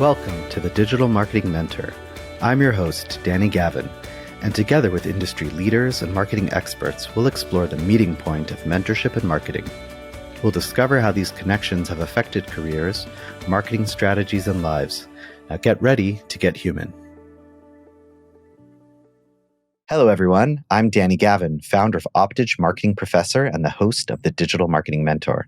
Welcome to the Digital Marketing Mentor. I'm your host, Danny Gavin, and together with industry leaders and marketing experts, we'll explore the meeting point of mentorship and marketing. We'll discover how these connections have affected careers, marketing strategies, and lives. Now get ready to get human. Hello, everyone. I'm Danny Gavin, founder of Optage Marketing Professor and the host of the Digital Marketing Mentor.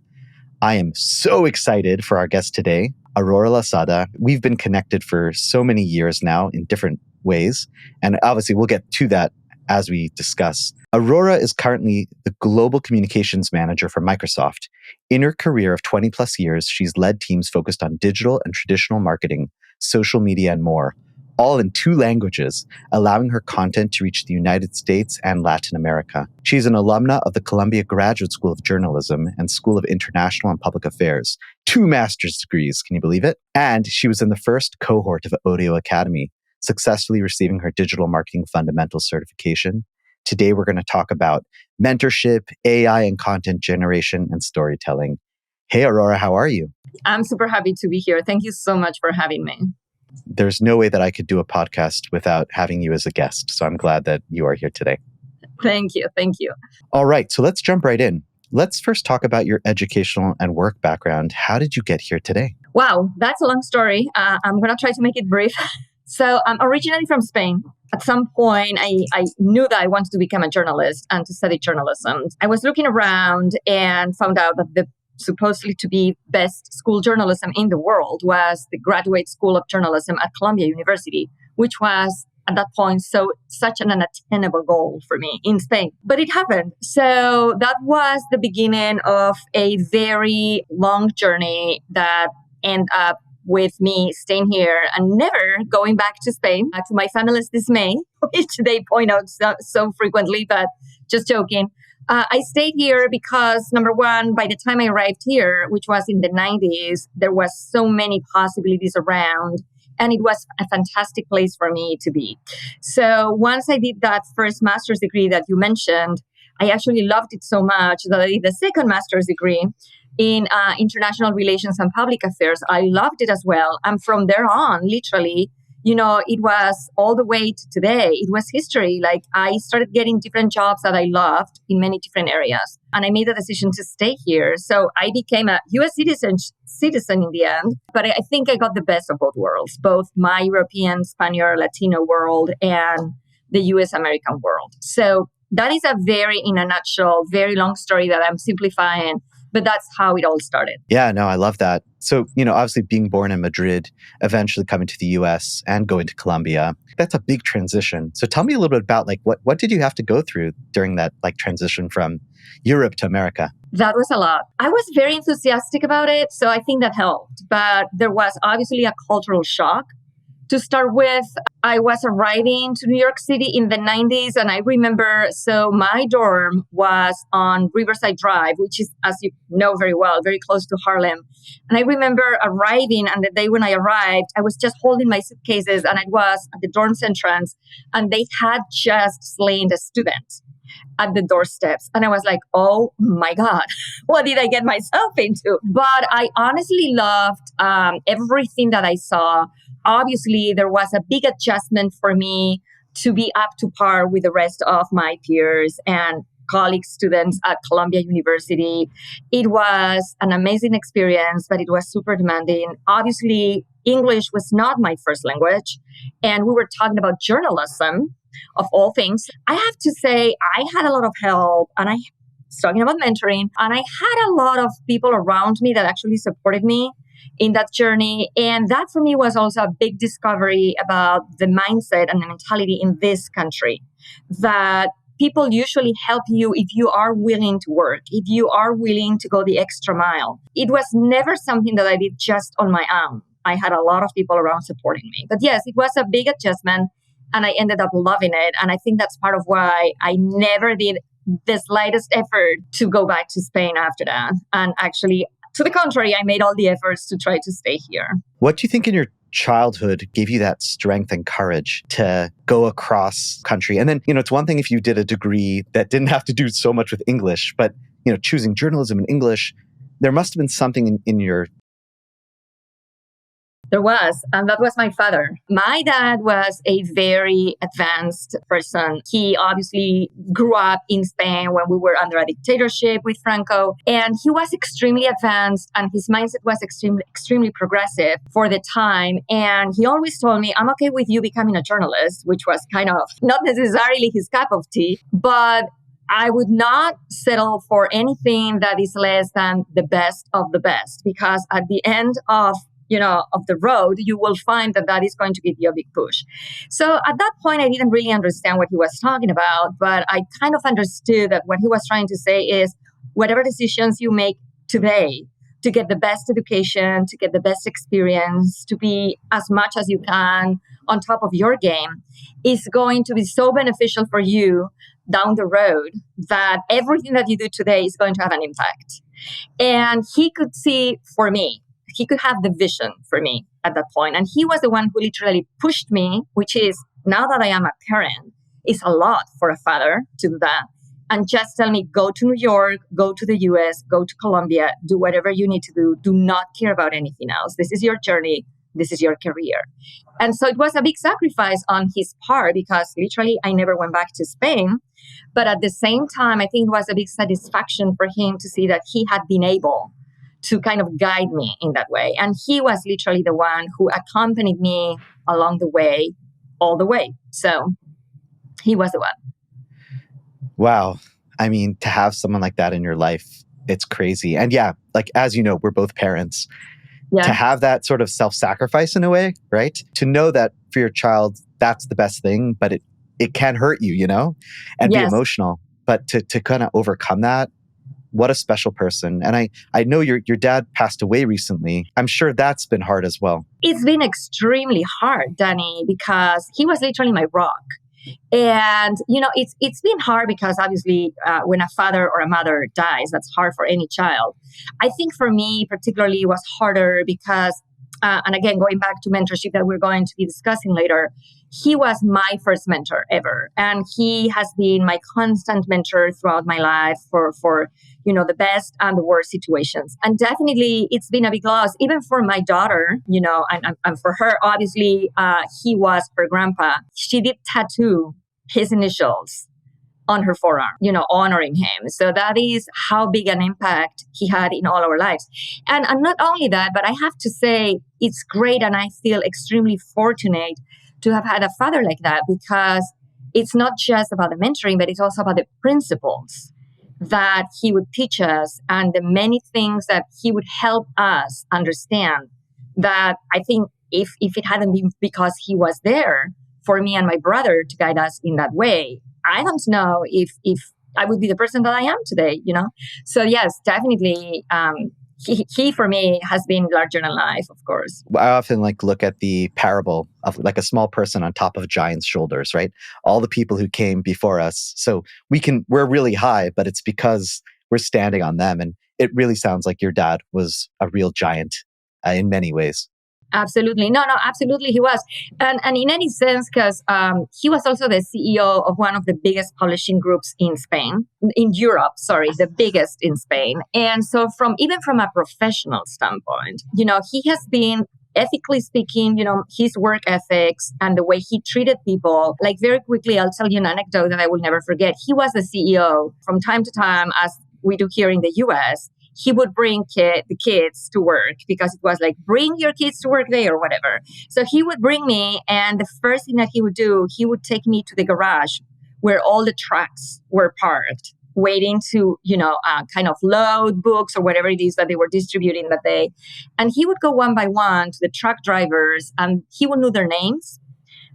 I am so excited for our guest today, Aurora Losada. We've been connected for so many years now in different ways, and obviously we'll get to that as we discuss. Aurora is currently the Global Communications Manager for Microsoft. In her career of 20 plus years, she's led teams focused on digital and traditional marketing, social media, and more, all in 2 languages, allowing her content to reach the United States and Latin America. She's an alumna of the Columbia Graduate School of Journalism and School of International and Public Affairs, 2 master's degrees, can you believe it? And she was in the first cohort of Audio Academy, successfully receiving her Digital Marketing Fundamentals certification. Today, we're going to talk about mentorship, AI and content generation, and storytelling. Hey, Aurora, how are you? I'm super happy to be here. Thank you so much for having me. There's no way that I could do a podcast without having you as a guest. So I'm glad that you are here today. Thank you. Thank you. All right. So let's jump right in. Let's first talk about your educational and work background. How did you get here today? Wow, that's a long story. I'm going to try to make it brief. So I'm originally from Spain. At some point, I knew that I wanted to become a journalist and to study journalism. I was looking around and found out that the supposedly to be best school journalism in the world was the Graduate School of Journalism at Columbia University, which was at that point such an unattainable goal for me in Spain. But it happened. So that was the beginning of a very long journey that ended up with me staying here and never going back to Spain, to my family's dismay, which they point out so frequently, but just joking. I stayed here because, number one, by the time I arrived here, which was in the 90s, there was so many possibilities around, and it was a fantastic place for me to be. So once I did that first master's degree that you mentioned, I actually loved it so much that I did the second master's degree in international relations and public affairs. I loved it as well. And from there on, literally, it was all the way to today. It was history. Like I started getting different jobs that I loved in many different areas. And I made the decision to stay here. So I became a US citizen in the end. But I think I got the best of both worlds, both my European, Spaniard, Latino world and the US American world. So that is in a nutshell, very long story that I'm simplifying. But that's how it all started. Yeah, no, I love that. So, obviously being born in Madrid, eventually coming to the US and going to Colombia, that's a big transition. So tell me a little bit about what did you have to go through during that transition from Europe to America? That was a lot. I was very enthusiastic about it, so I think that helped. But there was obviously a cultural shock. To start with, I was arriving to New York City in the 90s, and I remember, so my dorm was on Riverside Drive, which is, as you know very well, very close to Harlem. And I remember arriving, and the day when I arrived, I was just holding my suitcases, and I was at the dorm's entrance, and they had just slain a student at the doorsteps. And I was like, oh my God, what did I get myself into? But I honestly loved everything that I saw. Obviously, there was a big adjustment for me to be up to par with the rest of my peers and colleague students at Columbia University. It was an amazing experience, but it was super demanding. Obviously, English was not my first language, and we were talking about journalism, of all things. I have to say, I had a lot of help, and I was talking about mentoring, and I had a lot of people around me that actually supported me in that journey. And that for me was also a big discovery about the mindset and the mentality in this country, that people usually help you if you are willing to work, if you are willing to go the extra mile. It was never something that I did just on my own. I had a lot of people around supporting me. But yes, it was a big adjustment, and I ended up loving it. And I think that's part of why I never did the slightest effort to go back to Spain after that. And actually, to the contrary, I made all the efforts to try to stay here. What do you think in your childhood gave you that strength and courage to go across country? And then, it's one thing if you did a degree that didn't have to do so much with English, but, choosing journalism in English, there must have been something in your There was, and that was my father. My dad was a very advanced person. He obviously grew up in Spain when we were under a dictatorship with Franco, and he was extremely advanced, and his mindset was extremely progressive for the time. And he always told me, I'm okay with you becoming a journalist, which was kind of not necessarily his cup of tea, but I would not settle for anything that is less than the best of the best, because at the end of the road, you will find that is going to give you a big push. So at that point, I didn't really understand what he was talking about, but I kind of understood that what he was trying to say is whatever decisions you make today to get the best education, to get the best experience, to be as much as you can on top of your game is going to be so beneficial for you down the road that everything that you do today is going to have an impact. And he could see for me, he could have the vision for me at that point. And he was the one who literally pushed me, which is now that I am a parent, is a lot for a father to do that. And just tell me, go to New York, go to the US, go to Colombia, do whatever you need to do. Do not care about anything else. This is your journey. This is your career. And so it was a big sacrifice on his part because literally I never went back to Spain. But at the same time, I think it was a big satisfaction for him to see that he had been able to kind of guide me in that way. And he was literally the one who accompanied me along the way, all the way. So he was the one. Wow. I mean, to have someone like that in your life, it's crazy. And yeah, like, as you know, we're both parents. Yeah. To have that sort of self-sacrifice in a way, right? To know that for your child, that's the best thing, but it can hurt you, and Yes. be emotional. But to kind of overcome that, what a special person. And I know your dad passed away recently. I'm sure that's been hard as well. It's been extremely hard, Danny, because he was literally my rock. And, it's been hard because obviously when a father or a mother dies, that's hard for any child. I think for me, particularly, it was harder because, and again, going back to mentorship that we're going to be discussing later, he was my first mentor ever. And he has been my constant mentor throughout my life for the best and the worst situations. And definitely it's been a big loss, even for my daughter, and for her, obviously, he was her grandpa. She did tattoo his initials on her forearm, honoring him. So that is how big an impact he had in all our lives. And not only that, but I have to say it's great. And I feel extremely fortunate to have had a father like that, because it's not just about the mentoring, but it's also about the principles that he would teach us and the many things that he would help us understand, that I think if it hadn't been because he was there for me and my brother to guide us in that way, I don't know if I would be the person that I am today, So yes, definitely, he for me has been larger than life, of course. I often look at the parable of like a small person on top of giants' shoulders, right? All the people who came before us. So we're really high, but it's because we're standing on them. And it really sounds like your dad was a real giant in many ways. Absolutely. No, absolutely he was. And in any sense, because he was also the CEO of one of the biggest publishing groups in Europe, the biggest in Spain. And so even from a professional standpoint, he has been, ethically speaking, his work ethics and the way he treated people, like very quickly, I'll tell you an anecdote that I will never forget. He was the CEO from time to time, as we do here in the US. He would bring the kids to work because it was like, bring your kids to work day or whatever. So he would bring me, and the first thing that he would do, he would take me to the garage where all the trucks were parked, waiting to, kind of load books or whatever it is that they were distributing that day. And he would go one by one to the truck drivers, and he would know their names,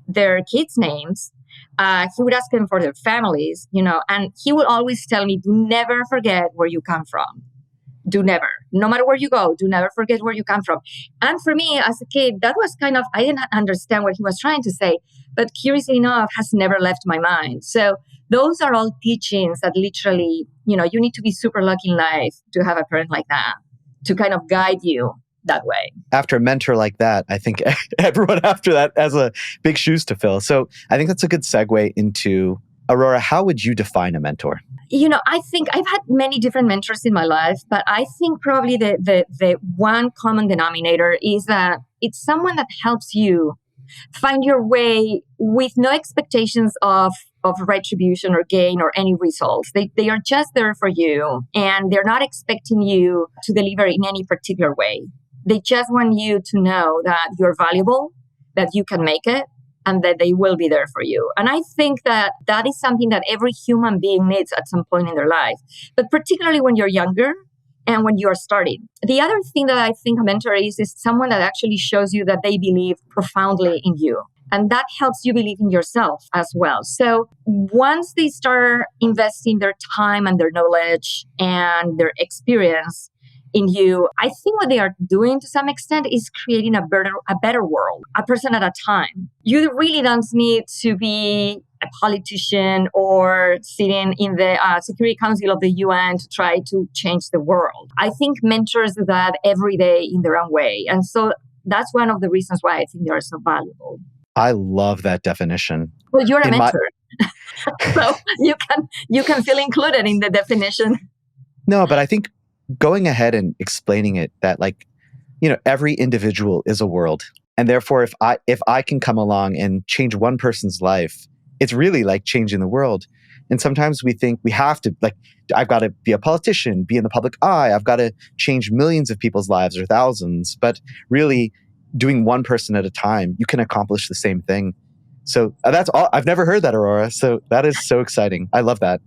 their kids' names. He would ask them for their families, and he would always tell me, do never forget where you come from. Do never, no matter where you go, do never forget where you come from. And for me as a kid, that was kind of, I didn't understand what he was trying to say, but curiously enough, has never left my mind. So those are all teachings that literally, you need to be super lucky in life to have a parent like that, to kind of guide you that way. After a mentor like that, I think everyone after that has a big shoes to fill. So I think that's a good segue into Aurora, how would you define a mentor? I think I've had many different mentors in my life, but I think probably the one common denominator is that it's someone that helps you find your way with no expectations of retribution or gain or any results. They are just there for you, and they're not expecting you to deliver in any particular way. They just want you to know that you're valuable, that you can make it, and that they will be there for you. And I think that that is something that every human being needs at some point in their life, but particularly when you're younger and when you are starting. The other thing that I think a mentor is someone that actually shows you that they believe profoundly in you. And that helps you believe in yourself as well. So once they start investing their time and their knowledge and their experience in you, I think what they are doing to some extent is creating a better world, a person at a time. You really don't need to be a politician or sitting in the Security Council of the UN to try to change the world. I think mentors do that every day in their own way. And so that's one of the reasons why I think they are so valuable. I love that definition. Well, you're a mentor. So you can feel included in the definition. No, but I think going ahead and explaining it that every individual is a world. And therefore, if I can come along and change one person's life, it's really like changing the world. And sometimes we think we have to, I've got to be a politician, be in the public eye. I've got to change millions of people's lives or thousands. But really, doing one person at a time, you can accomplish the same thing. So that's all. I've never heard that, Aurora. So that is so exciting. I love that.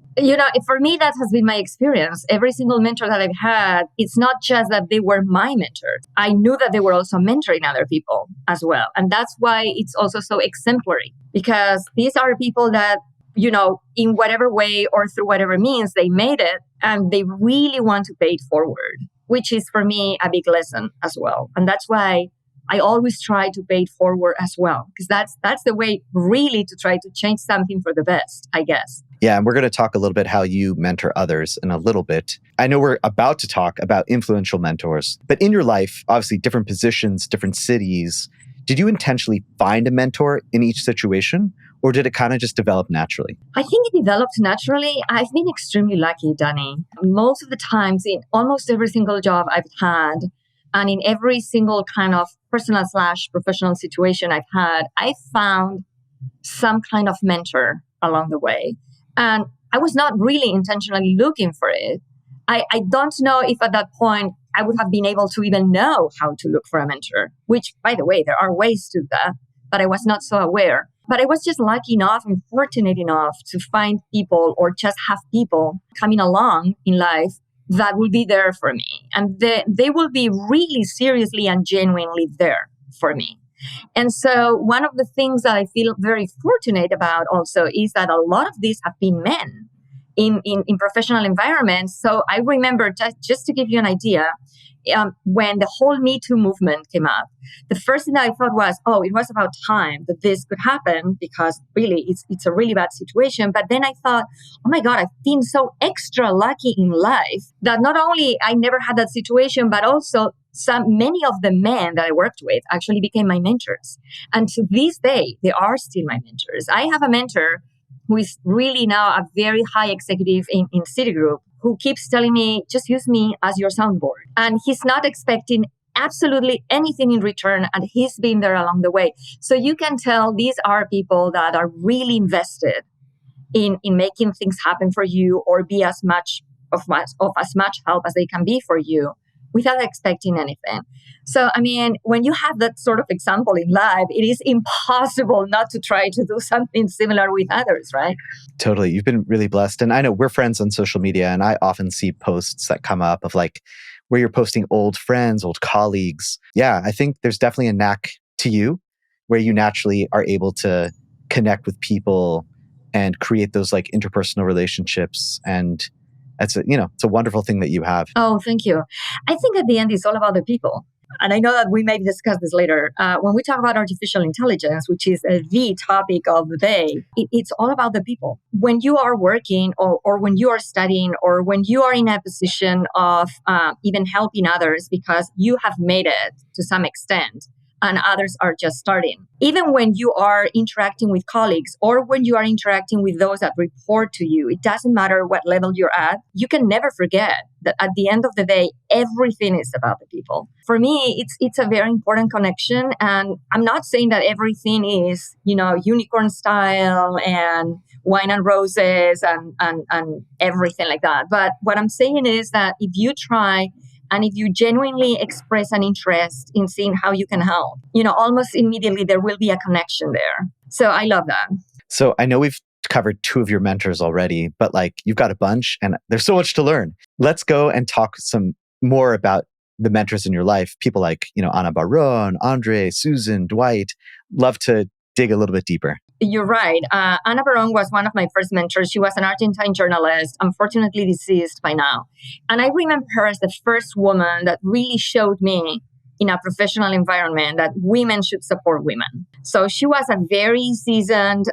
For me, that has been my experience. Every single mentor that I've had, it's not just that they were my mentors. I knew that they were also mentoring other people as well. And that's why it's also so exemplary, because these are people that, in whatever way or through whatever means, they made it and they really want to pay it forward, which is for me a big lesson as well. And that's why I always try to pay it forward as well, because that's the way really to try to change something for the best, I guess. Yeah, and we're going to talk a little bit how you mentor others in a little bit. I know we're about to talk about influential mentors, but in your life, obviously different positions, different cities, did you intentionally find a mentor in each situation, or did it kind of just develop naturally? I think it developed naturally. I've been extremely lucky, Danny. Most of the times in almost every single job I've had, and in every single kind of personal/professional situation I've had, I found some kind of mentor along the way. And I was not really intentionally looking for it. I don't know if at that point I would have been able to even know how to look for a mentor, which, by the way, there are ways to that, but I was not so aware. But I was just lucky enough and fortunate enough to find people or just have people coming along in life that will be there for me. And they will be really seriously and genuinely there for me. And so one of the things that I feel very fortunate about also is that a lot of these have been men in professional environments. So I remember, just to give you an idea, when the whole Me Too movement came up, the first thing that I thought was, it was about time that this could happen, because really it's a really bad situation. But then I thought, oh my God, I've been so extra lucky in life that not only I never had that situation, but also many of the men that I worked with actually became my mentors. And to this day, they are still my mentors. I have a mentor who is really now a very high executive in Citigroup, who keeps telling me, just use me as your soundboard. And he's not expecting absolutely anything in return, and he's been there along the way. So you can tell these are people that are really invested in making things happen for you, or be as much help as they can be for you without expecting anything. So, when you have that sort of example in life, it is impossible not to try to do something similar with others, right? Totally. You've been really blessed. And I know we're friends on social media, and I often see posts that come up of where you're posting old friends, old colleagues. Yeah, I think there's definitely a knack to you where you naturally are able to connect with people and create those interpersonal relationships. And it's a wonderful thing that you have. Oh, thank you. I think at the end, it's all about the people. And I know that we may discuss this later. When we talk about artificial intelligence, which is the topic of the day, it's all about the people. When you are working or when you are studying or when you are in a position of even helping others because you have made it to some extent, and others are just starting. Even when you are interacting with colleagues or when you are interacting with those that report to you, it doesn't matter what level you're at, you can never forget that at the end of the day, everything is about the people. For me, it's a very important connection. And I'm not saying that everything is, unicorn style and wine and roses and everything like that. But what I'm saying is that if you try and if you genuinely express an interest in seeing how you can help, almost immediately there will be a connection there. So I love that. So I know we've covered two of your mentors already, but you've got a bunch and there's so much to learn. Let's go and talk some more about the mentors in your life. People like, Ana Barron, Andre, Susan, Dwight. Love to dig a little bit deeper. You're right. Ana Barron was one of my first mentors. She was an Argentine journalist, unfortunately deceased by now. And I remember her as the first woman that really showed me in a professional environment that women should support women. So she was a very seasoned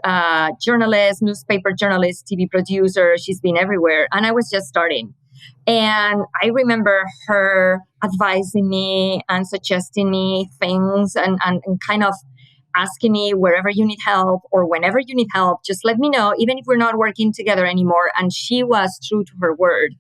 journalist, newspaper journalist, TV producer. She's been everywhere. And I was just starting. And I remember her advising me and suggesting me things and kind of asking me wherever you need help or whenever you need help, just let me know, even if we're not working together anymore. And she was true to her word.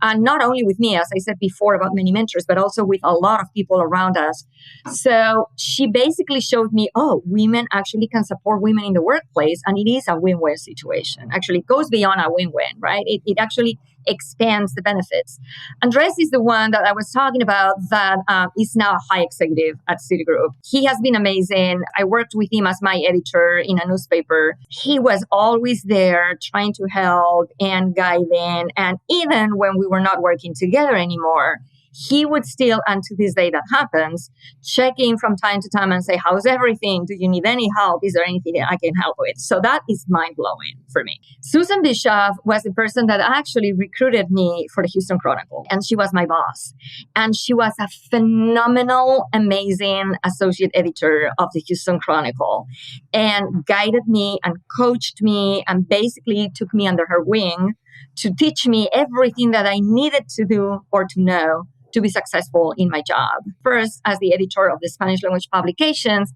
And not only with me, as I said before about many mentors, but also with a lot of people around us. So she basically showed me, women actually can support women in the workplace. And it is a win-win situation. Actually, it goes beyond a win-win, right? It actually expands the benefits. Andres is the one that I was talking about that is now a high executive at Citigroup. He has been amazing. I worked with him as my editor in a newspaper. He was always there trying to help and guiding. And even when we were not working together anymore, he would still, and to this day that happens, check in from time to time and say, how's everything? Do you need any help? Is there anything I can help with? So that is mind-blowing for me. Susan Bischoff was the person that actually recruited me for the Houston Chronicle, and she was my boss. And she was a phenomenal, amazing associate editor of the Houston Chronicle and guided me and coached me and basically took me under her wing to teach me everything that I needed to do or to know to be successful in my job. First, as the editor of the Spanish language publications,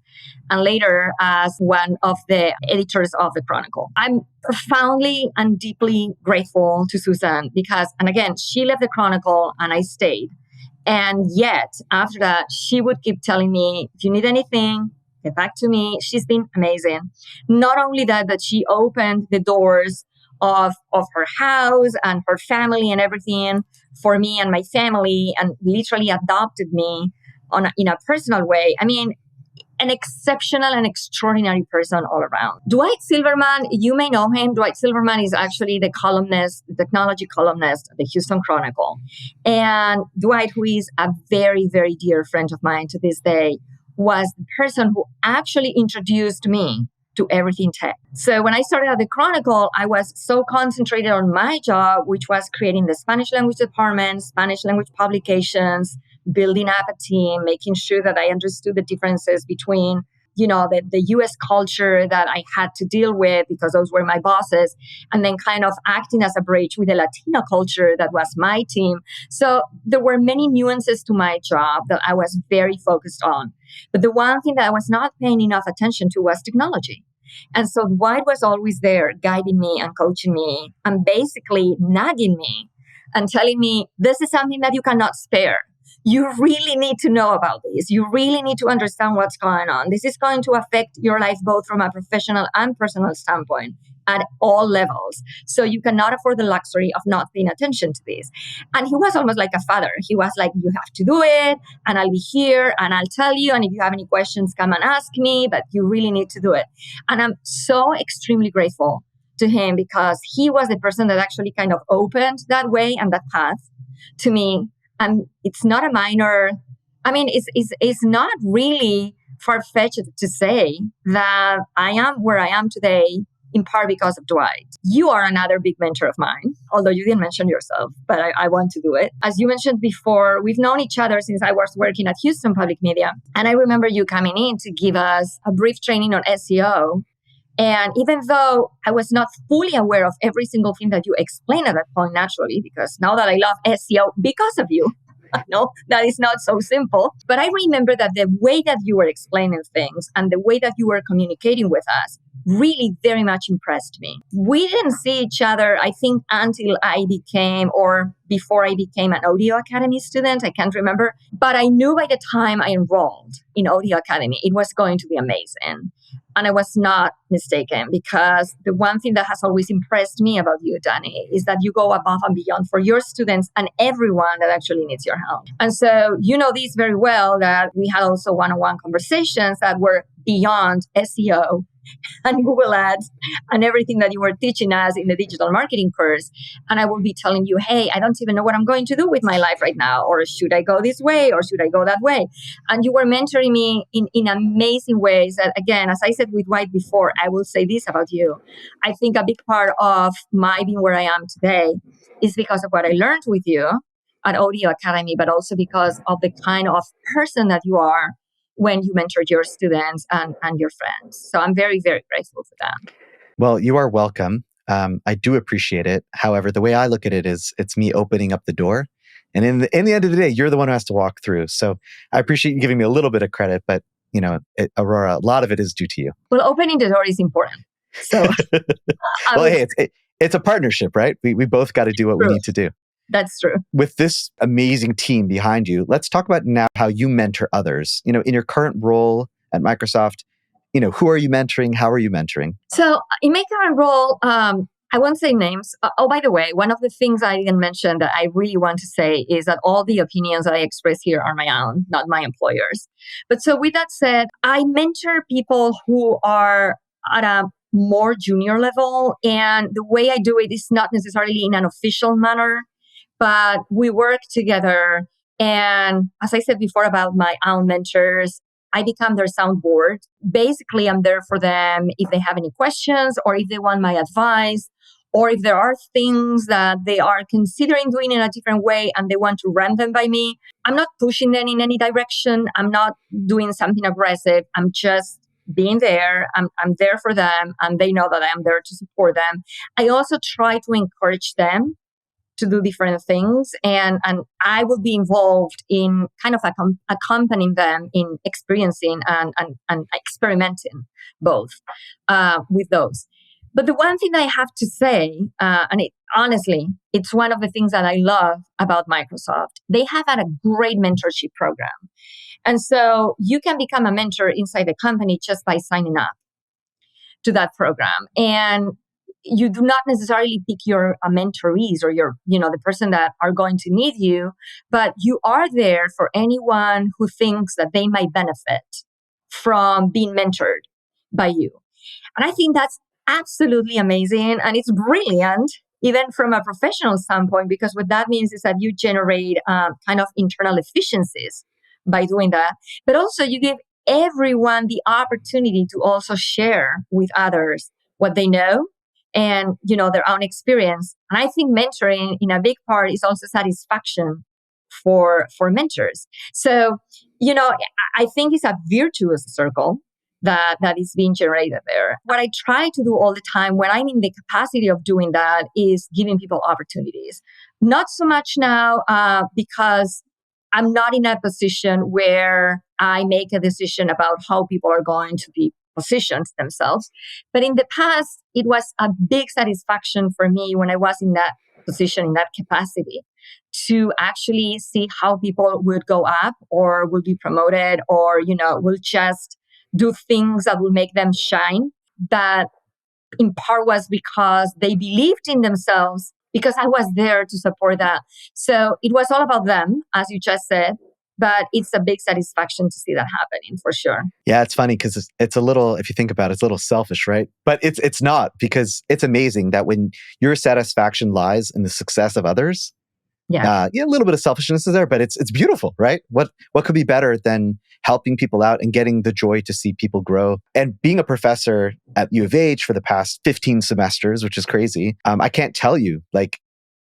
and later as one of the editors of the Chronicle. I'm profoundly and deeply grateful to Susan because, and again, she left the Chronicle and I stayed. And yet, after that, she would keep telling me, if you need anything, get back to me. She's been amazing. Not only that, but she opened the doors of her house and her family and everything for me and my family and literally adopted me in a personal way. I mean, an exceptional and extraordinary person all around. Dwight Silverman, you may know him. Dwight Silverman is actually the columnist, the technology columnist at the Houston Chronicle. And Dwight, who is a very, very dear friend of mine to this day, was the person who actually introduced me to everything tech. So when I started at the Chronicle, I was so concentrated on my job, which was creating the Spanish language department, Spanish language publications, building up a team, making sure that I understood the differences between, the US culture that I had to deal with because those were my bosses, and then kind of acting as a bridge with the Latino culture that was my team. So there were many nuances to my job that I was very focused on. But the one thing that I was not paying enough attention to was technology. And so Dwight was always there guiding me and coaching me and basically nagging me and telling me, this is something that you cannot spare. You really need to know about this. You really need to understand what's going on. This is going to affect your life both from a professional and personal standpoint at all levels. So you cannot afford the luxury of not paying attention to this. And he was almost like a father. He was like, you have to do it, and I'll be here, and I'll tell you, and if you have any questions, come and ask me, but you really need to do it. And I'm so extremely grateful to him because he was the person that actually kind of opened that way and that path to me. And it's not a minor, it's not really far-fetched to say that I am where I am today in part because of Dwight. You are another big mentor of mine, although you didn't mention yourself, but I want to do it. As you mentioned before, we've known each other since I was working at Houston Public Media. And I remember you coming in to give us a brief training on SEO. And even though I was not fully aware of every single thing that you explained at that point, naturally, because now that I love SEO because of you, No, that is not so simple. But I remember that the way that you were explaining things and the way that you were communicating with us really very much impressed me. We didn't see each other, I think, until I became, or before I became an Audio Academy student. I can't remember. But I knew by the time I enrolled in Audio Academy, it was going to be amazing. And I was not mistaken, because the one thing that has always impressed me about you, Danny, is that you go above and beyond for your students and everyone that actually needs your help. And so you know this very well, that we had also one-on-one conversations that were beyond SEO and Google Ads and everything that you were teaching us in the digital marketing course. And I will be telling you, hey, I don't even know what I'm going to do with my life right now. Or should I go this way? Or should I go that way? And you were mentoring me in amazing ways that, again, as I said with White before, I will say this about you. I think a big part of my being where I am today is because of what I learned with you at Audio Academy, but also because of the kind of person that you are when you mentored your students and your friends. So I'm very, very grateful for that. Well, you are welcome. I do appreciate it. However, the way I look at it is it's me opening up the door. And in the end of the day, you're the one who has to walk through. So I appreciate you giving me a little bit of credit, but Aurora, a lot of it is due to you. Well, opening the door is important. So, hey, it's a partnership, right? We both got to do what we need to do. That's true. With this amazing team behind you, let's talk about now how you mentor others. In your current role at Microsoft, who are you mentoring? How are you mentoring? So in my current role, I won't say names. By the way, one of the things I didn't mention that I really want to say is that all the opinions that I express here are my own, not my employers. But so with that said, I mentor people who are at a more junior level. And the way I do it is not necessarily in an official manner, but we work together. And as I said before about my own mentors, I become their soundboard. Basically, I'm there for them if they have any questions or if they want my advice, or if there are things that they are considering doing in a different way and they want to run them by me. I'm not pushing them in any direction. I'm not doing something aggressive. I'm just being there. I'm there for them, and they know that I am there to support them. I also try to encourage them to do different things. And I will be involved in kind of accompanying them in experiencing and experimenting both with those. But the one thing I have to say, honestly, it's one of the things that I love about Microsoft. They have had a great mentorship program. And so you can become a mentor inside the company just by signing up to that program. And you do not necessarily pick your mentorees or the person that are going to need you, but you are there for anyone who thinks that they might benefit from being mentored by you. And I think that's absolutely amazing. And it's brilliant, even from a professional standpoint, because what that means is that you generate kind of internal efficiencies by doing that. But also you give everyone the opportunity to also share with others what they know and their own experience. And I think mentoring in a big part is also satisfaction for mentors. So I think it's a virtuous circle that is being generated there. What I try to do all the time when I'm in the capacity of doing that is giving people opportunities. Not so much now because I'm not in a position where I make a decision about how people are going to be positioned themselves. But in the past, it was a big satisfaction for me when I was in that position, in that capacity, to actually see how people would go up or will be promoted or, will just do things that will make them shine. That in part was because they believed in themselves, because I was there to support that. So it was all about them, as you just said. But it's a big satisfaction to see that happening, for sure. Yeah, it's funny because it's a little, if you think about it, it's a little selfish, right? But it's not, because it's amazing that when your satisfaction lies in the success of others, a little bit of selfishness is there, but it's beautiful, right? What could be better than helping people out and getting the joy to see people grow? And being a professor at U of H for the past 15 semesters, which is crazy, I can't tell you like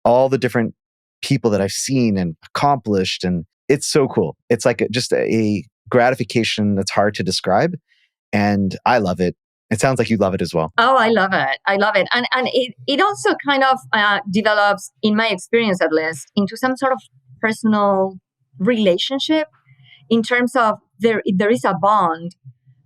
all the different people that I've seen and accomplished, and it's so cool. It's like just a gratification that's hard to describe, and I love it. It sounds like you love it as well. Oh, I love it. I love it. And it also kind of develops, in my experience at least, into some sort of personal relationship in terms of there is a bond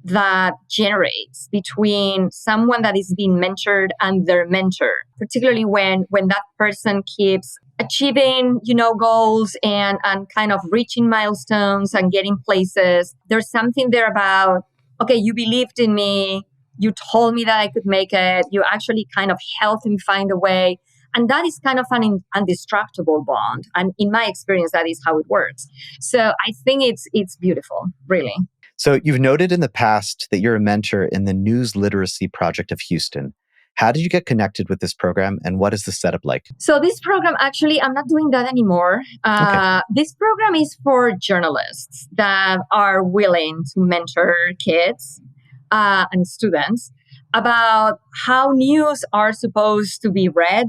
that generates between someone that is being mentored and their mentor, particularly when that person keeps achieving, goals and kind of reaching milestones and getting places. There's something there about, okay, you believed in me, you told me that I could make it, you actually kind of helped me find a way. And that is kind of an indestructible bond. And in my experience, that is how it works. So I think it's beautiful, really. So you've noted in the past that you're a mentor in the News Literacy Project of Houston. How did you get connected with this program, and what is the setup like? So this program, actually, I'm not doing that anymore. Okay. This program is for journalists that are willing to mentor kids and students about how news are supposed to be read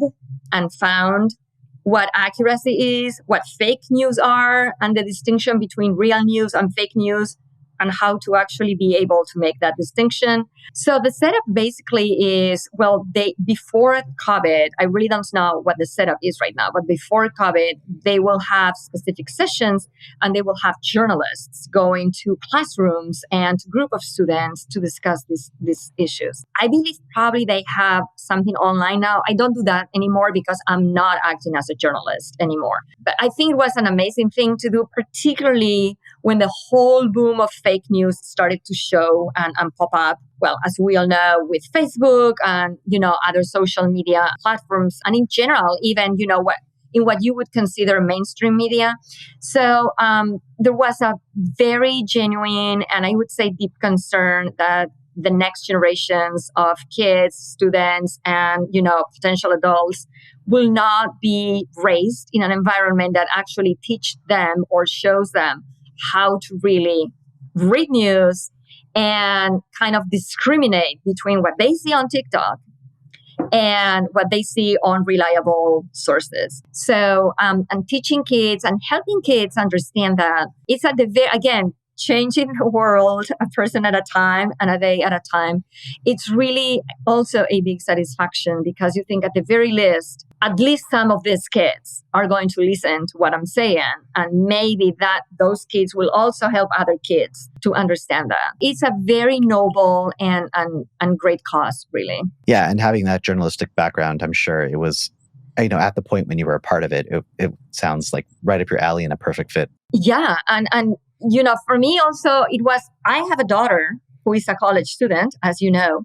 and found, what accuracy is, what fake news are, and the distinction between real news and fake news, and how to actually be able to make that distinction. So the setup basically is, well, before COVID, I really don't know what the setup is right now, but before COVID, they will have specific sessions and they will have journalists going to classrooms and group of students to discuss these issues. I believe probably they have something online now. I don't do that anymore because I'm not acting as a journalist anymore. But I think it was an amazing thing to do, particularly when the whole boom of fake news started to show and pop up. Well, as we all know, with Facebook and, other social media platforms, and in general, even, what you would consider mainstream media. So there was a very genuine and I would say deep concern that the next generations of kids, students, and, potential adults will not be raised in an environment that actually teach them or shows them how to really read news and kind of discriminate between what they see on TikTok and what they see on reliable sources. So, and teaching kids and helping kids understand that it's at the again, changing the world a person at a time and a day at a time. It's really also a big satisfaction because you think at the very least, at least some of these kids are going to listen to what I'm saying. And maybe that those kids will also help other kids to understand that. It's a very noble and great cause, really. Yeah, and having that journalistic background, I'm sure it was, at the point when you were a part of it, it sounds like right up your alley and a perfect fit. Yeah, and for me also, I have a daughter who is a college student, as you know,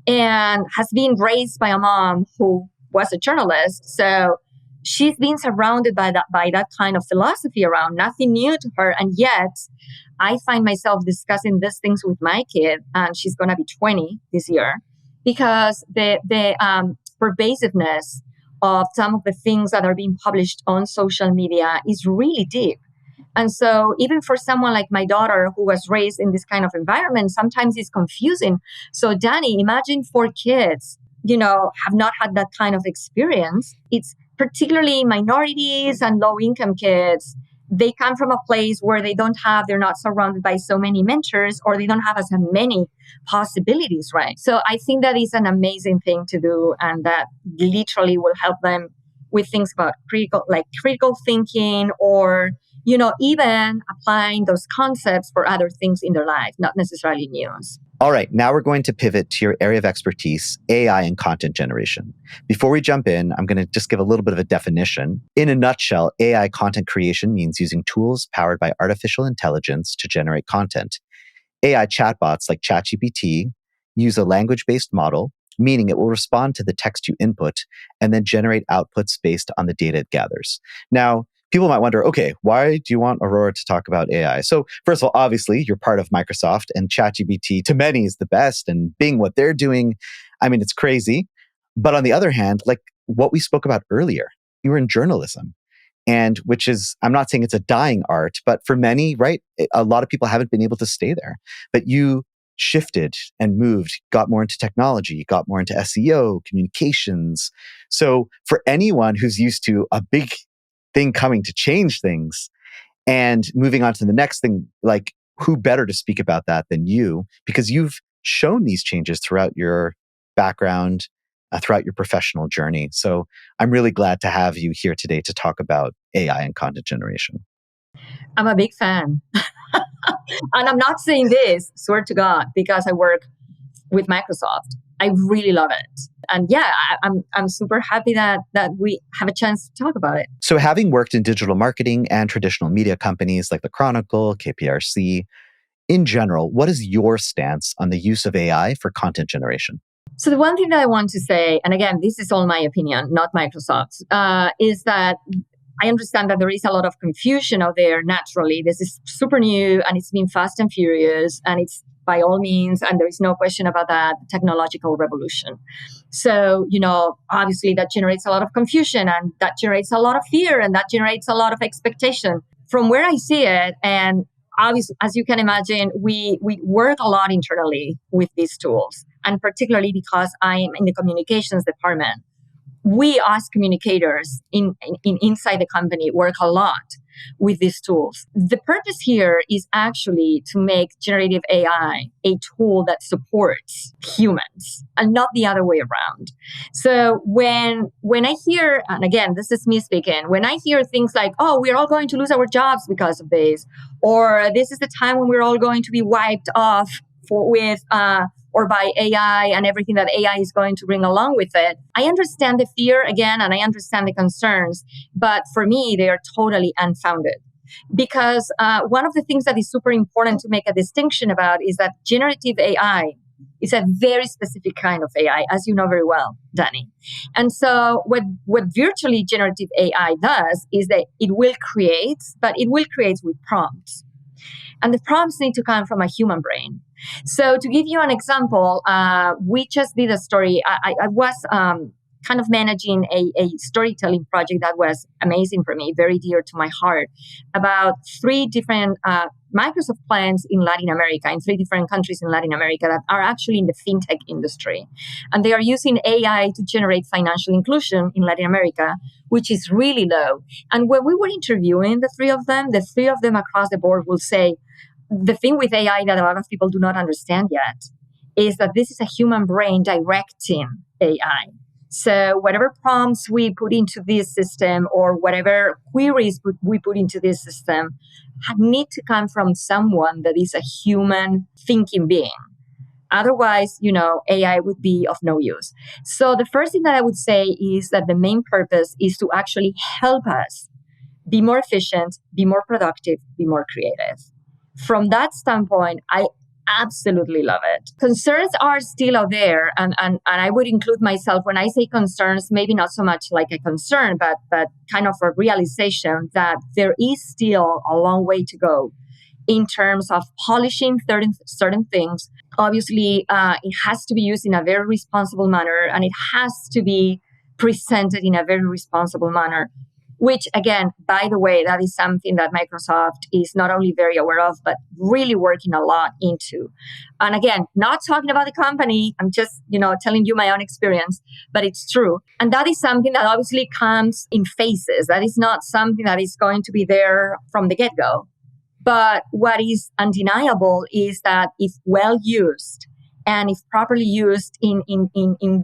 and has been raised by a mom who was a journalist. So she's been surrounded by that kind of philosophy around nothing new to her. And yet I find myself discussing these things with my kid, and she's going to be 20 this year, because the pervasiveness of some of the things that are being published on social media is really deep. And so even for someone like my daughter who was raised in this kind of environment, sometimes it's confusing. So Danny, imagine 4 kids, have not had that kind of experience. It's particularly minorities and low income kids. They come from a place where they're not surrounded by so many mentors, or they don't have as many possibilities, right? So I think that is an amazing thing to do, and that literally will help them with things about critical thinking, or even applying those concepts for other things in their life, not necessarily news. All right, now we're going to pivot to your area of expertise, AI and content generation. Before we jump in, I'm going to just give a little bit of a definition. In a nutshell, AI content creation means using tools powered by artificial intelligence to generate content. AI chatbots like ChatGPT use a language-based model, meaning it will respond to the text you input and then generate outputs based on the data it gathers. Now, people might wonder, okay, why do you want Aurora to talk about AI? So first of all, obviously, you're part of Microsoft, and ChatGPT to many is the best, and being what they're doing, it's crazy. But on the other hand, like what we spoke about earlier, you were in journalism, and which is, I'm not saying it's a dying art, but for many, right, a lot of people haven't been able to stay there. But you shifted and moved, got more into technology, got more into SEO, communications. So for anyone who's used to a big thing coming to change things and moving on to the next thing, like who better to speak about that than you? Because you've shown these changes throughout your background, throughout your professional journey. So I'm really glad to have you here today to talk about AI and content generation. I'm a big fan. And I'm not saying this, swear to God, because I work with Microsoft. I really love it. And yeah, I'm super happy that we have a chance to talk about it. So having worked in digital marketing and traditional media companies like The Chronicle, KPRC, in general, what is your stance on the use of AI for content generation? So the one thing that I want to say, and again, this is all my opinion, not Microsoft's, is that I understand that there is a lot of confusion out there naturally. This is super new and it's been fast and furious, and it's by all means, and there is no question about that, technological revolution. So, obviously that generates a lot of confusion, and that generates a lot of fear, and that generates a lot of expectation. From where I see it, and obviously, as you can imagine, we work a lot internally with these tools, and particularly because I am in the communications department. We as communicators inside the company work a lot with these tools. The purpose here is actually to make generative AI a tool that supports humans and not the other way around. So when I hear, and again, this is me speaking, when I hear things like, oh, we're all going to lose our jobs because of this, or this is the time when we're all going to be wiped off or by AI and everything that AI is going to bring along with it. I understand the fear again, and I understand the concerns, but for me, they are totally unfounded. Because one of the things that is super important to make a distinction about is that generative AI is a very specific kind of AI, as you know very well, Danny. And so what virtually generative AI does is that it will create, but it will create with prompts. And the prompts need to come from a human brain. So to give you an example, we just did a story. I was kind of managing a storytelling project that was amazing for me, very dear to my heart, about 3 different Microsoft clients in Latin America, in 3 different countries in Latin America that are actually in the fintech industry. And they are using AI to generate financial inclusion in Latin America, which is really low. And when we were interviewing the 3 of them across the board will say, the thing with AI that a lot of people do not understand yet is that this is a human brain directing AI. So whatever prompts we put into this system or whatever queries we put into this system need to come from someone that is a human thinking being. Otherwise, AI would be of no use. So the first thing that I would say is that the main purpose is to actually help us be more efficient, be more productive, be more creative. From that standpoint, I absolutely love it. Concerns are still out there, and I would include myself when I say concerns, maybe not so much like a concern, but kind of a realization that there is still a long way to go in terms of polishing certain things. Obviously, it has to be used in a very responsible manner, and it has to be presented in a very responsible manner. Which, again, by the way, that is something that Microsoft is not only very aware of, but really working a lot into. And again, not talking about the company, I'm just, telling you my own experience, but it's true. And that is something that obviously comes in phases. That is not something that is going to be there from the get-go. But what is undeniable is that if well used, and if properly used in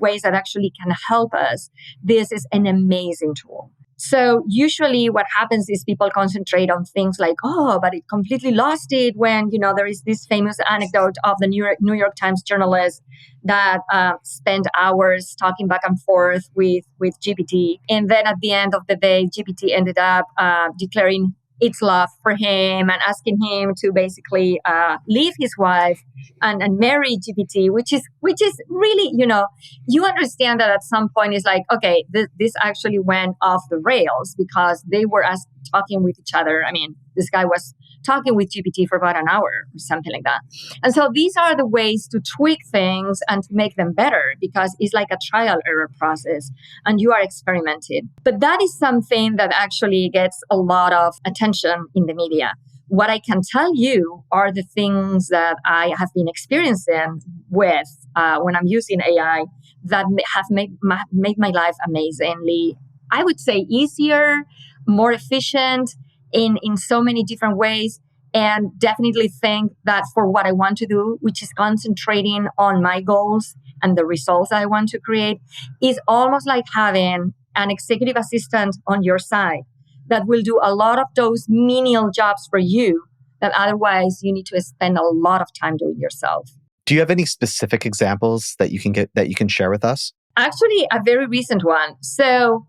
ways that actually can help us, this is an amazing tool. So usually what happens is people concentrate on things like, oh, but it completely lost it when, there is this famous anecdote of the New York Times journalist that spent hours talking back and forth with GPT. And then at the end of the day, GPT ended up declaring its love for him and asking him to basically leave his wife and marry GPT, which is really, you understand that at some point it's like, okay, this actually went off the rails because they were talking with each other. I mean, this guy was talking with GPT for about an hour or something like that. And so these are the ways to tweak things and to make them better because it's like a trial error process and you are experimenting. But that is something that actually gets a lot of attention in the media. What I can tell you are the things that I have been experiencing with when I'm using AI that have made my life amazingly, I would say, easier, more efficient in so many different ways. And definitely think that for what I want to do, which is concentrating on my goals and the results I want to create, is almost like having an executive assistant on your side that will do a lot of those menial jobs for you that otherwise you need to spend a lot of time doing yourself. Do you have any specific examples that you can share with us? Actually, a very recent one. So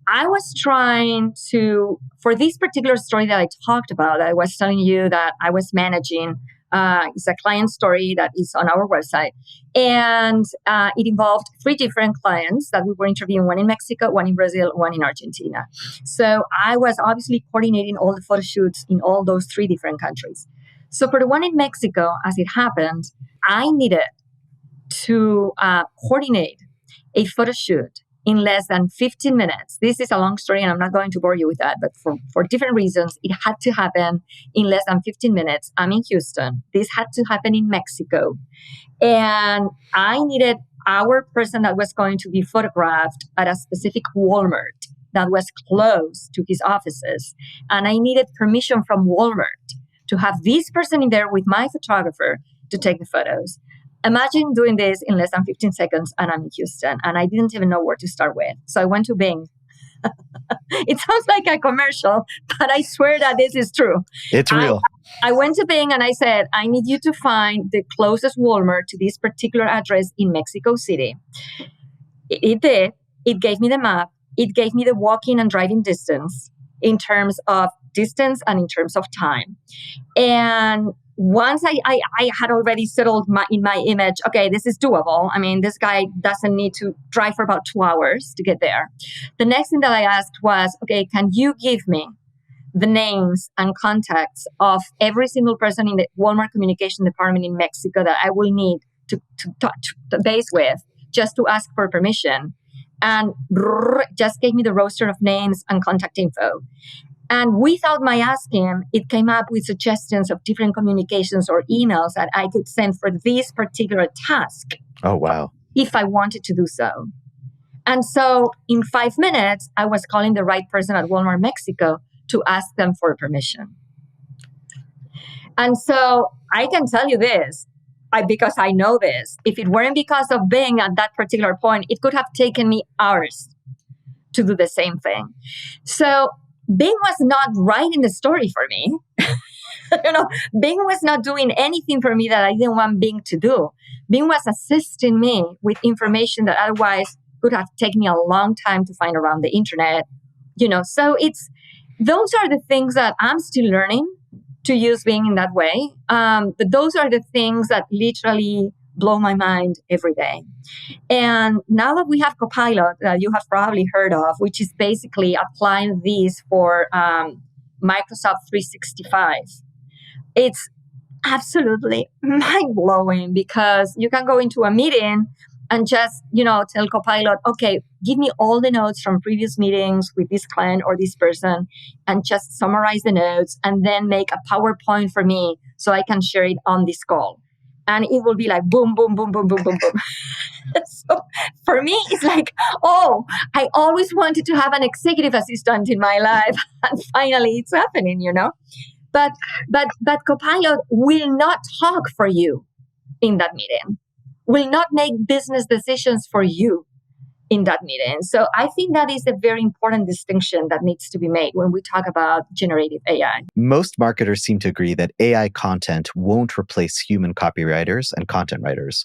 I was trying to, for this particular story that I talked about, I was telling you that I was managing. It's a client story that is on our website. And it involved 3 different clients that we were interviewing, one in Mexico, one in Brazil, one in Argentina. So I was obviously coordinating all the photo shoots in all those 3 different countries. So for the one in Mexico, as it happened, I needed to coordinate a photo shoot in less than 15 minutes. This is a long story and I'm not going to bore you with that, but for different reasons, it had to happen in less than 15 minutes. I'm in Houston. This had to happen in Mexico. And I needed our person that was going to be photographed at a specific Walmart that was close to his offices. And I needed permission from Walmart to have this person in there with my photographer to take the photos. Imagine doing this in less than 15 seconds and I'm in Houston and I didn't even know where to start with. So I went to Bing. It sounds like a commercial, but I swear that this is true. It's real. I went to Bing and I said, I need you to find the closest Walmart to this particular address in Mexico City. It did. It gave me the map. It gave me the walking and driving distance in terms of distance and in terms of time. And once I had already settled in my image, okay, this is doable. I mean, this guy doesn't need to drive for about 2 hours to get there. The next thing that I asked was, okay, can you give me the names and contacts of every single person in the Walmart communication department in Mexico that I will need to touch the base with just to ask for permission? And just gave me the roster of names and contact info. And without my asking, it came up with suggestions of different communications or emails that I could send for this particular task. Oh, wow. If I wanted to do so. And so in 5 minutes, I was calling the right person at Walmart Mexico to ask them for permission. And so I can tell you this, because I know this. If it weren't because of Bing at that particular point, it could have taken me hours to do the same thing. So Bing was not writing the story for me. Bing was not doing anything for me that I didn't want Bing to do. Bing was assisting me with information that otherwise would have taken me a long time to find around the internet. So those are the things that I'm still learning to use Bing in that way. But those are the things that literally blow my mind every day. And now that we have Copilot, that you have probably heard of, which is basically applying these for Microsoft 365, it's absolutely mind-blowing because you can go into a meeting and just, tell Copilot, okay, give me all the notes from previous meetings with this client or this person and just summarize the notes and then make a PowerPoint for me so I can share it on this call. And it will be like boom, boom, boom, boom, boom, boom, boom. So for me, it's like, oh, I always wanted to have an executive assistant in my life. And finally, it's happening, But Copilot will not talk for you in that meeting, will not make business decisions for you in that meeting. So I think that is a very important distinction that needs to be made when we talk about generative AI. Most marketers seem to agree that AI content won't replace human copywriters and content writers.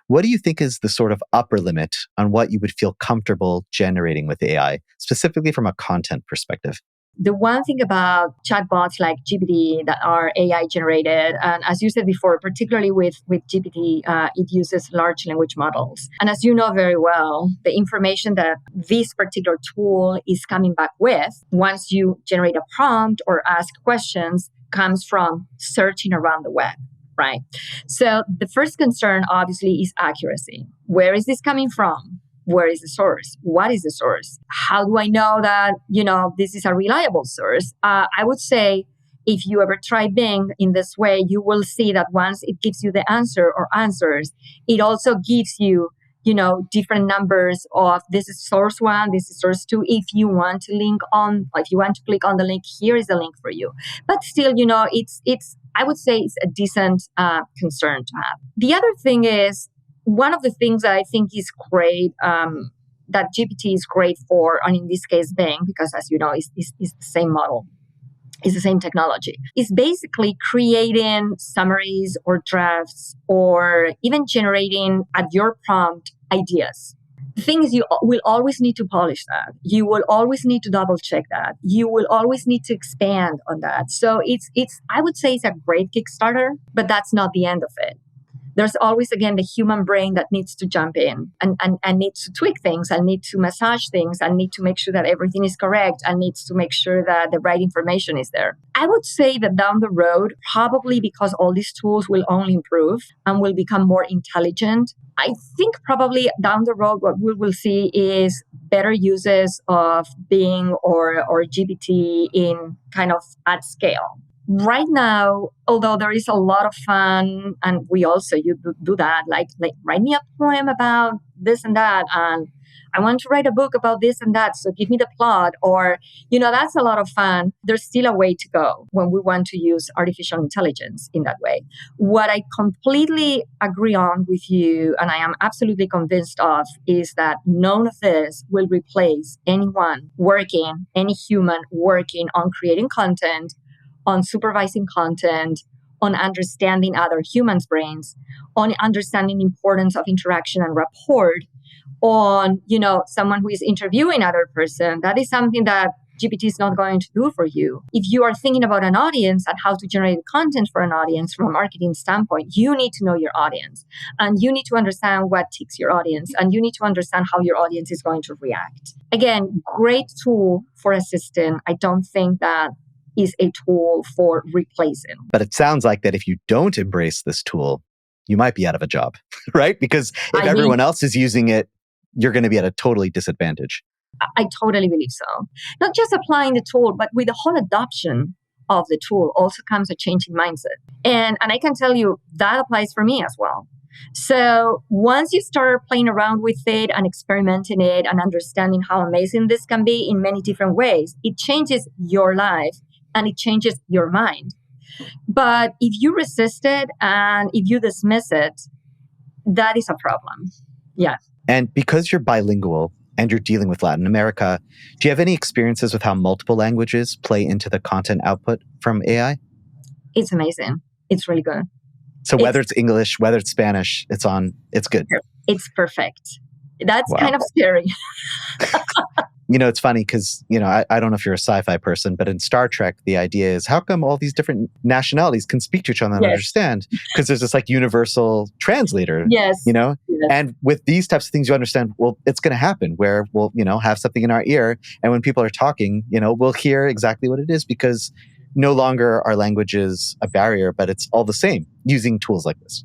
What do you think is the sort of upper limit on what you would feel comfortable generating with AI, specifically from a content perspective? The one thing about chatbots like GPT that are AI generated, and as you said before, particularly with GPT, it uses large language models. And as you know very well, the information that this particular tool is coming back with, once you generate a prompt or ask questions, comes from searching around the web, right? So the first concern, obviously, is accuracy. Where is this coming from? Where is the source? What is the source? How do I know that, this is a reliable source? I would say if you ever try Bing in this way, you will see that once it gives you the answer or answers, it also gives you, different numbers of this is source 1, this is source 2. If you want to click on the link, here is the link for you. But still, it's I would say it's a decent concern to have. The other thing is, one of the things that I think is great that GPT is great for, and in this case, Bing, because as you know, is the same model, is the same technology, is basically creating summaries or drafts or even generating at your prompt ideas. The thing is, you will always need to polish that. You will always need to double check that. You will always need to expand on that. So it's I would say it's a great Kickstarter, but that's not the end of it. There's always, again, the human brain that needs to jump in and needs to tweak things and need to massage things and need to make sure that everything is correct and needs to make sure that the right information is there. I would say that down the road, probably because all these tools will only improve and will become more intelligent, I think probably down the road, what we will see is better uses of Bing or GPT in kind of at scale. Right now, although there is a lot of fun, and we also you do that, like write me a poem about this and that, and I want to write a book about this and that, so give me the plot, or, that's a lot of fun. There's still a way to go when we want to use artificial intelligence in that way. What I completely agree on with you, and I am absolutely convinced of, is that none of this will replace any human working on creating content, on supervising content, on understanding other humans' brains, on understanding the importance of interaction and rapport, on, someone who is interviewing another person. That is something that GPT is not going to do for you. If you are thinking about an audience and how to generate content for an audience from a marketing standpoint, you need to know your audience, and you need to understand what ticks your audience, and you need to understand how your audience is going to react. Again, great tool for assisting. I don't think that is a tool for replacing. But it sounds like that if you don't embrace this tool, you might be out of a job, right? Because if everyone else is using it, you're going to be at a totally disadvantage. I totally believe so. Not just applying the tool, but with the whole adoption of the tool also comes a change in mindset. And I can tell you that applies for me as well. So once you start playing around with it and experimenting it and understanding how amazing this can be in many different ways, it changes your life and it changes your mind. But if you resist it and if you dismiss it, that is a problem. Yeah. And because you're bilingual and you're dealing with Latin America, do you have any experiences with how multiple languages play into the content output from AI? It's amazing. It's really good. So whether it's English, whether it's Spanish, it's good. It's perfect. That's kind of scary. It's funny because, I don't know if you're a sci-fi person, but in Star Trek, the idea is how come all these different nationalities can speak to each other and understand? Because there's this universal translator, yes. And with these types of things, you understand, well, it's going to happen where we'll, have something in our ear. And when people are talking, we'll hear exactly what it is because no longer are languages a barrier, but it's all the same using tools like this.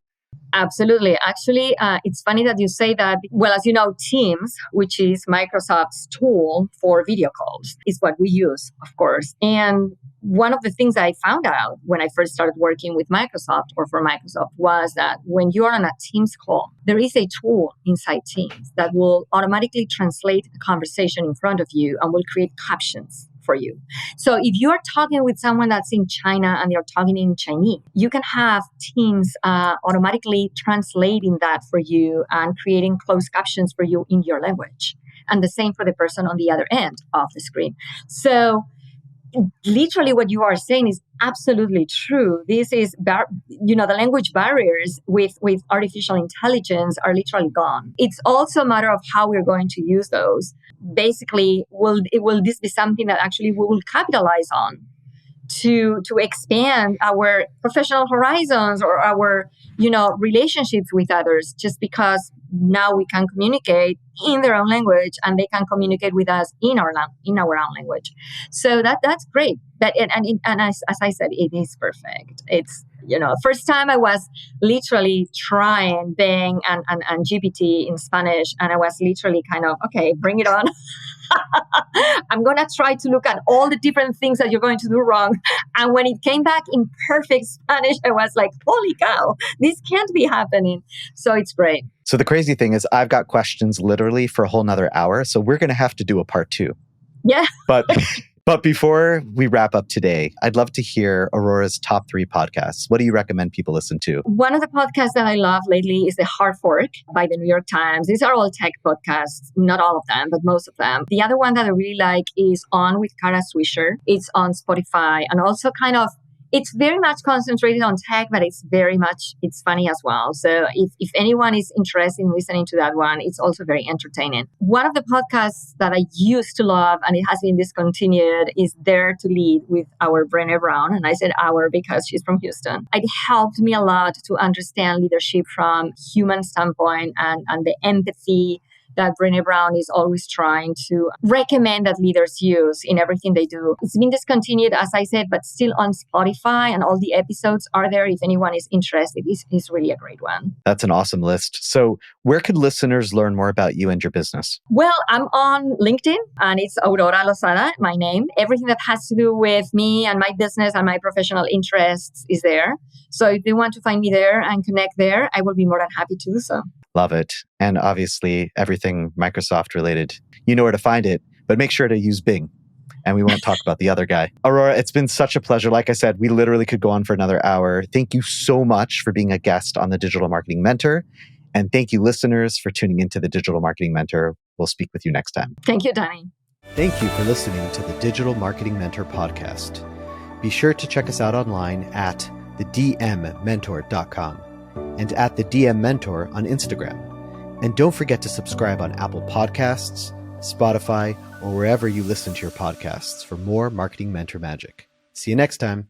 Absolutely. Actually, it's funny that you say that. Well, as you know, Teams, which is Microsoft's tool for video calls, is what we use, of course. And one of the things I found out when I first started working with Microsoft or for Microsoft was that when you're on a Teams call, there is a tool inside Teams that will automatically translate the conversation in front of you and will create captions for you. So if you are talking with someone that's in China and they're talking in Chinese, you can have Teams automatically translating that for you and creating closed captions for you in your language. And the same for the person on the other end of the screen. So literally what you are saying is absolutely true. This is, the language barriers with artificial intelligence are literally gone. It's also a matter of how we're going to use those. Basically, will this be something that actually we will capitalize on to expand our professional horizons or our, relationships with others, just because now we can communicate in their own language and they can communicate with us in our own language. So that's great. And as I said, it is perfect. It's, first time I was literally trying Bing and GPT in Spanish, and I was literally kind of, okay, bring it on. I'm going to try to look at all the different things that you're going to do wrong. And when it came back in perfect Spanish, I was like, holy cow, this can't be happening. So it's great. So the crazy thing is I've got questions literally for a whole nother hour. So we're going to have to do a part 2. Yeah. But But before we wrap up today, I'd love to hear Aurora's top 3 podcasts. What do you recommend people listen to? One of the podcasts that I love lately is The Hard Fork by the New York Times. These are all tech podcasts, not all of them, but most of them. The other one that I really like is On with Kara Swisher. It's on Spotify and also it's very much concentrated on tech, but it's funny as well. So if anyone is interested in listening to that one, it's also very entertaining. One of the podcasts that I used to love, and it has been discontinued, is Dare to Lead with our Brené Brown. And I said our because she's from Houston. It helped me a lot to understand leadership from human standpoint and the empathy that Brené Brown is always trying to recommend that leaders use in everything they do. It's been discontinued, as I said, but still on Spotify, and all the episodes are there if anyone is interested. It's really a great one. That's an awesome list. So where could listeners learn more about you and your business? Well, I'm on LinkedIn, and it's Aurora Losada, my name. Everything that has to do with me and my business and my professional interests is there. So if they want to find me there and connect there, I will be more than happy to do so. Love it. And obviously, everything Microsoft related, you know where to find it, but make sure to use Bing. And we won't talk about the other guy. Aurora, it's been such a pleasure. Like I said, we literally could go on for another hour. Thank you so much for being a guest on the Digital Marketing Mentor. And thank you, listeners, for tuning into the Digital Marketing Mentor. We'll speak with you next time. Thank you, Danny. Thank you for listening to the Digital Marketing Mentor podcast. Be sure to check us out online at thedmmentor.com and at the DM Mentor on Instagram. And don't forget to subscribe on Apple Podcasts, Spotify, or wherever you listen to your podcasts for more Marketing Mentor magic. See you next time.